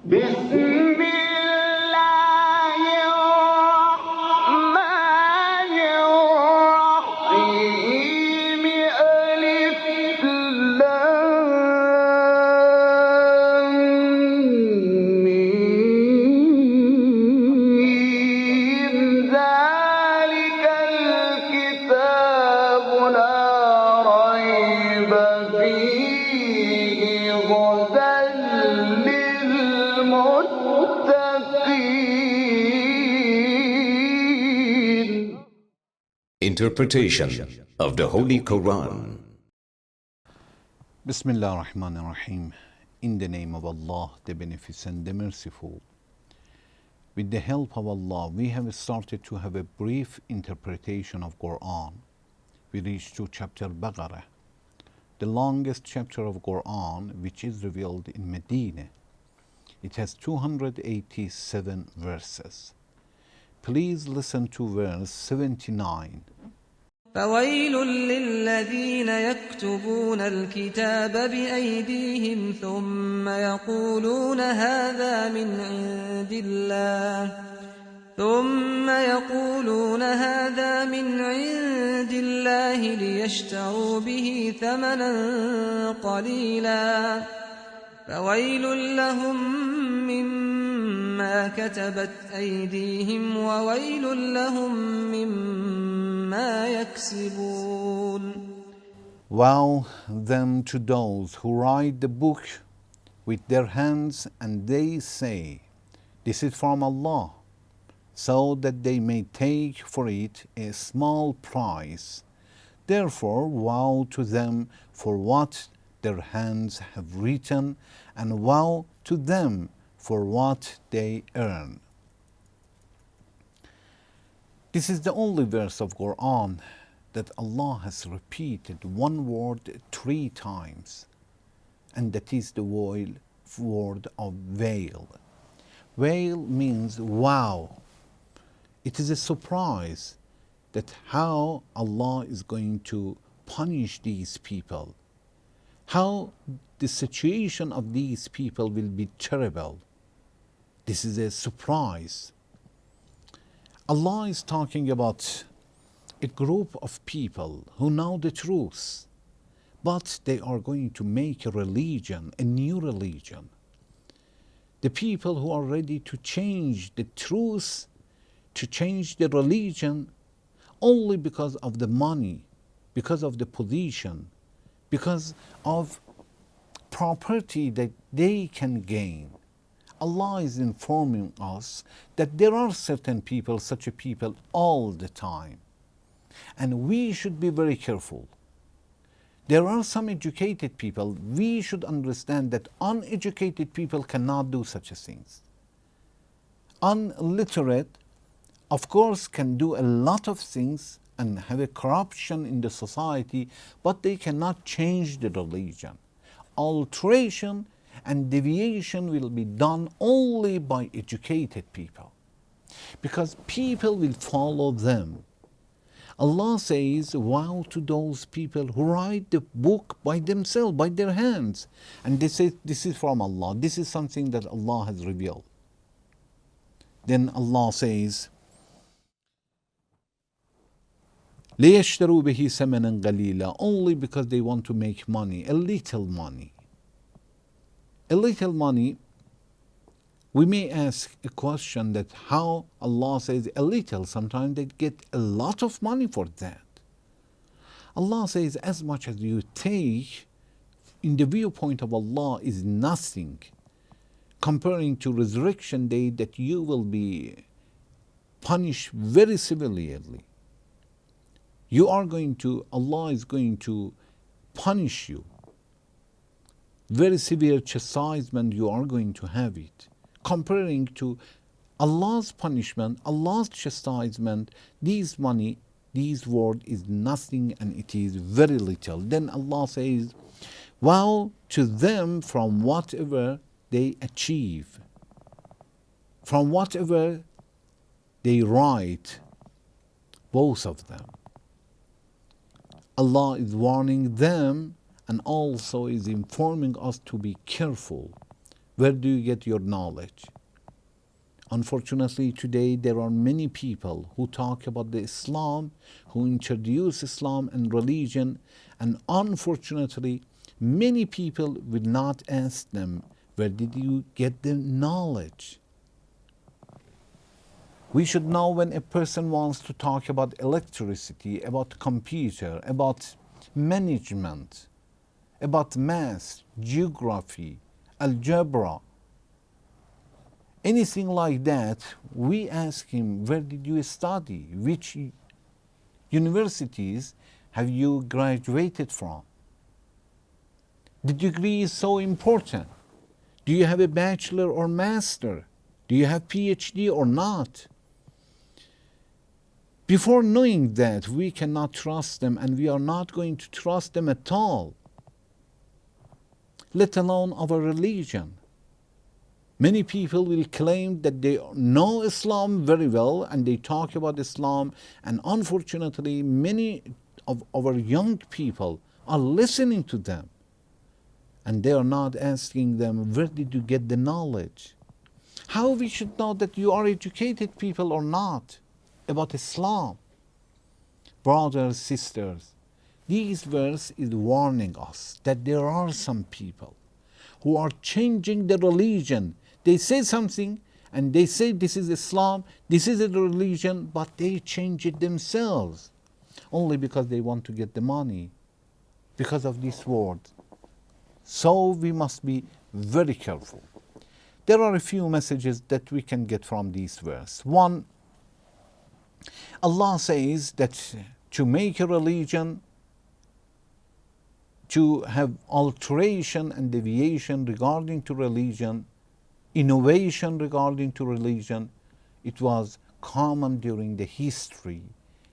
بسم الله الرحمن الرحيم ألف لام ميم ذلك الكتاب لا ريب فيه هدى للمتقين. Interpretation of the Holy Quran. Bismillah ar-Rahman ar-Rahim. In the name of Allah, the Beneficent, the Merciful. With the help of Allah, we have started to have a brief interpretation of Quran. We reached to chapter Baqara, the longest chapter of Quran, which is revealed in Medina. It has 287 verses. Please listen to verse 79. فويل للذين يكتبون الكتاب بأيديهم ثم يقولون هذا من عند الله ليشتروا به ثمنا قليلا فويل لهم مما كتبت أيديهم وويل لهم مما يكسبون. Woe them to those who write the book with their hands, and they say, "This is from Allah," so that they may take for it a small price. Therefore, woe to them for what their hands have written, and woe to them for what they earn. This is the only verse of Quran that Allah has repeated one word 3 times, and that is the word of veil. Veil means wow. It is a surprise that how Allah is going to punish these people, how the situation of these people will be terrible. This is a surprise. Allah is talking about a group of people who know the truth, but they are going to make a religion, a new religion. The people who are ready to change the truth, to change the religion, only because of the money, because of the position, because of property that they can gain. Allah is informing us that there are certain people, such a people all the time. And we should be very careful. There are some educated people. We should understand that uneducated people cannot do such things. Unliterate, of course, can do a lot of things and have a corruption in the society, but they cannot change the religion. Alteration and deviation will be done only by educated people, because people will follow them. Allah says, woe to those people who write the book by themselves, by their hands. And they say, this is from Allah. This is something that Allah has revealed. Then Allah says, لِيَشْتَرُوا بِهِ ثَمَنًا قَلِيلًا, only because they want to make money, a little money. A little money, we may ask a question that how Allah says a little, sometimes they get a lot of money for that. Allah says as much as you take in the viewpoint of Allah is nothing, comparing to resurrection day that you will be punished very severely. Allah is going to punish you. Very severe chastisement, you are going to have it. Comparing to Allah's punishment, Allah's chastisement, this money, this word is nothing, and it is very little. Then Allah says, woe to them from whatever they achieve, from whatever they write, both of them. Allah is warning them and also is informing us to be careful Where do you get your knowledge? Unfortunately, today there are many people who talk about the Islam, who introduce Islam and religion, and unfortunately, many people will not ask them, where did you get the knowledge? We should know when a person wants to talk about electricity, about computer, about management, about math, geography, algebra, anything like that, we ask him, where did you study? Which universities have you graduated from? The degree is so important. Do you have a bachelor or master? Do you have PhD or not? Before knowing that, we cannot trust them, and we are not going to trust them at all, let alone our religion. Many people will claim that they know Islam very well and they talk about Islam, and unfortunately many of our young people are listening to them and they are not asking them, where did you get the knowledge? How we should know that you are educated people or not about Islam? Brothers, sisters, this verse is warning us that there are some people who are changing the religion. They say something and they say this is Islam, this is a religion, but they change it themselves only because they want to get the money, because of this word. So we must be very careful. There are a few messages that we can get from this verse. One, Allah says that to make a religion, to have alteration and deviation regarding to religion, innovation regarding to religion, it was common during the history.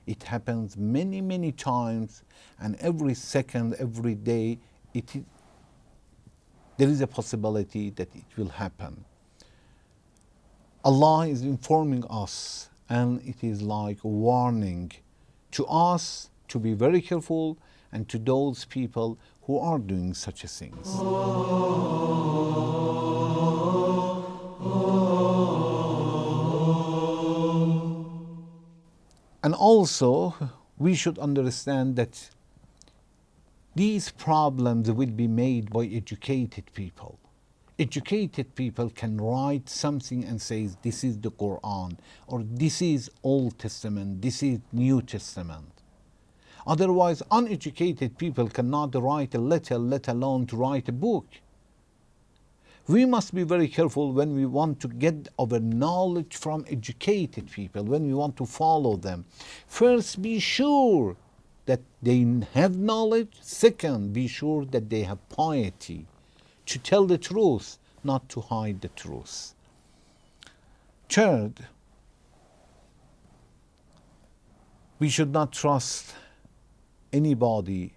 It happens many, many times, and every second, every day, there is a possibility that it will happen. Allah is informing us, and it is like a warning to us to be very careful, and to those people who are doing such things. And also, we should understand that these problems will be made by educated people. Educated people can write something and say, this is the Quran, or this is Old Testament, this is New Testament. Otherwise, uneducated people cannot write a letter, let alone to write a book. We must be very careful when we want to get our knowledge from educated people, when we want to follow them. First, be sure that they have knowledge. Second, be sure that they have piety, to tell the truth, not to hide the truth. Third, we should not trust anybody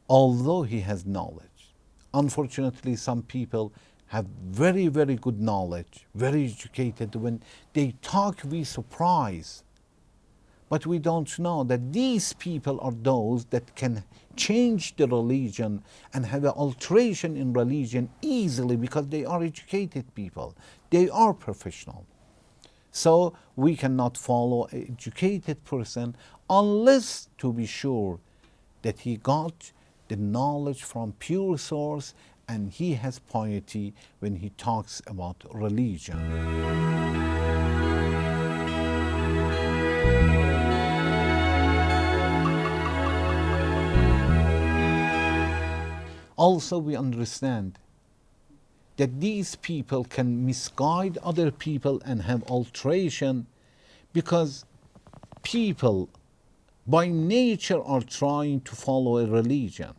although he has knowledge. Unfortunately, some people have very, very good knowledge, very educated. When they talk, we surprise. But we don't know that these people are those that can change the religion and have an alteration in religion easily because they are educated people. They are professional. So we cannot follow an educated person unless to be sure that he got the knowledge from pure source and he has piety when he talks about religion. Also, we understand that these people can misguide other people and have alteration because people by nature are trying to follow a religion.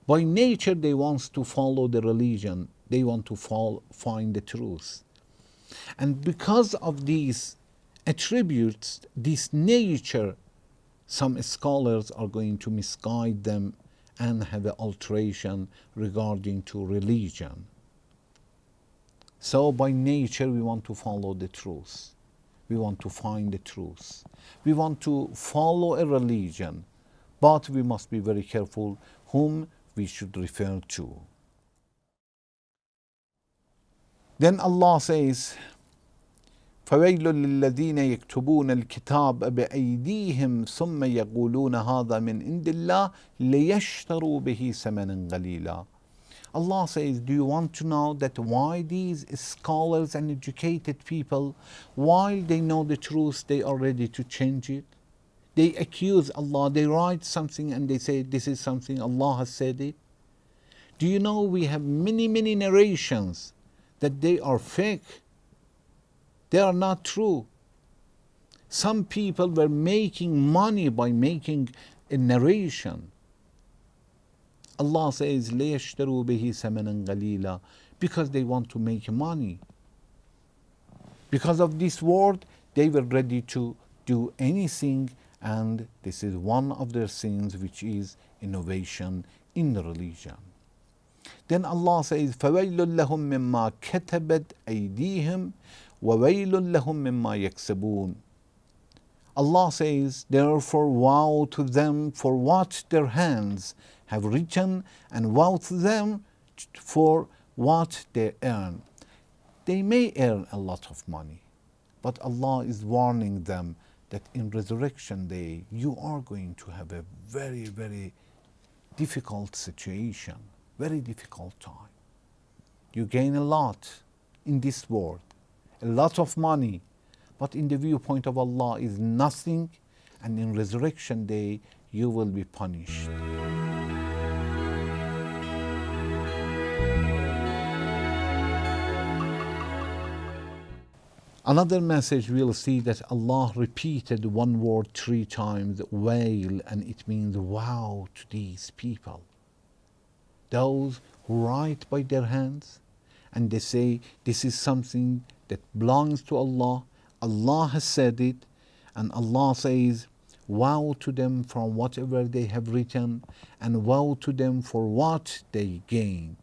By nature they want to follow the religion. They want to find the truth. And because of these attributes, this nature, some scholars are going to misguide them and have an alteration regarding to religion. So by nature we want to follow the truth. We want to find the truth. We want to follow a religion, but we must be very careful whom we should refer to. Then Allah says, فَوَيْلٌ لِلَّذِينَ يَكْتُبُونَ الْكِتَابَ بِأَيْدِيهِمْ ثُمَّ يَقُولُونَ هَذَا مِنْ عِنْدِ اللَّهِ لِيَشْتَرُوا بِهِ ثَمَنًا قَلِيلًا. Allah says, do you want to know that why these scholars and educated people, while they know the truth, they are ready to change it? They accuse Allah, they write something and they say this is something Allah has said it. Do you know we have many narrations that they are fake? They are not true. Some people were making money by making a narration. Allah says, لِيَشْتَرُوا بِهِ ثَمَنًا قَلِيلًا, because they want to make money. Because of this word, they were ready to do anything, and this is one of their sins, which is innovation in the religion. Then Allah says, فَوَيْلٌ لَهُم مِّمَّا كَتَبَتْ أَيْدِيهِمْ وَوَيْلٌ لَهُم مِّمَّا يَكْسِبُونَ. Allah says, therefore woe to them for what their hands have written, and woe to them for what they earn. They may earn a lot of money, but Allah is warning them that in resurrection day you are going to have a very difficult situation, very difficult time. You gain a lot in this world, a lot of money, but in the viewpoint of Allah is nothing, and in resurrection day you will be punished. Another message we'll see that Allah repeated one word 3 times, wail, and it means wow to these people. Those who write by their hands and they say this is something that belongs to Allah, Allah has said it, and Allah says, woe to them from whatever they have written, and woe to them for what they gain.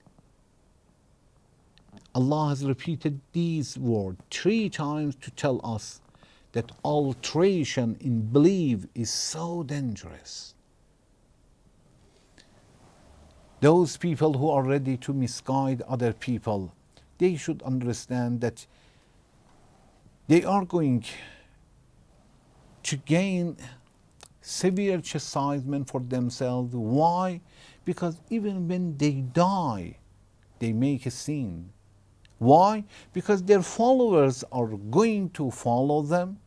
Allah has repeated these words 3 times to tell us that alteration in belief is so dangerous. Those people who are ready to misguide other people, they should understand that they are going to gain severe chastisement for themselves. Why? Because even when they die, they make a sin. Why? Because their followers are going to follow them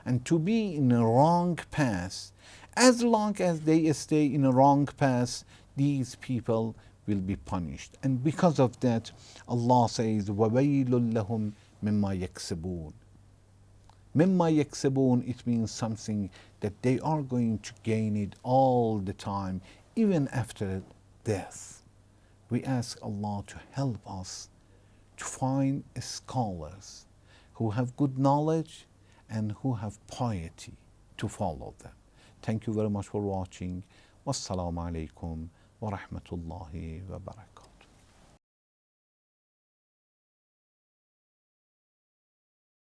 and to be in a wrong path. As long as they stay in a wrong path, these people will be punished. And because of that, Allah says, وَوَيْلٌ لَهُمْ مِمَّا يَكْسِبُونَ. مِمَّا يَكْسِبُونَ, it means something that they are going to gain it all the time, even after death. We ask Allah to help us to find scholars who have good knowledge and who have piety to follow them. Thank you very much for watching. Wassalamu alaikum wa rahmatullahi wa barakatuh.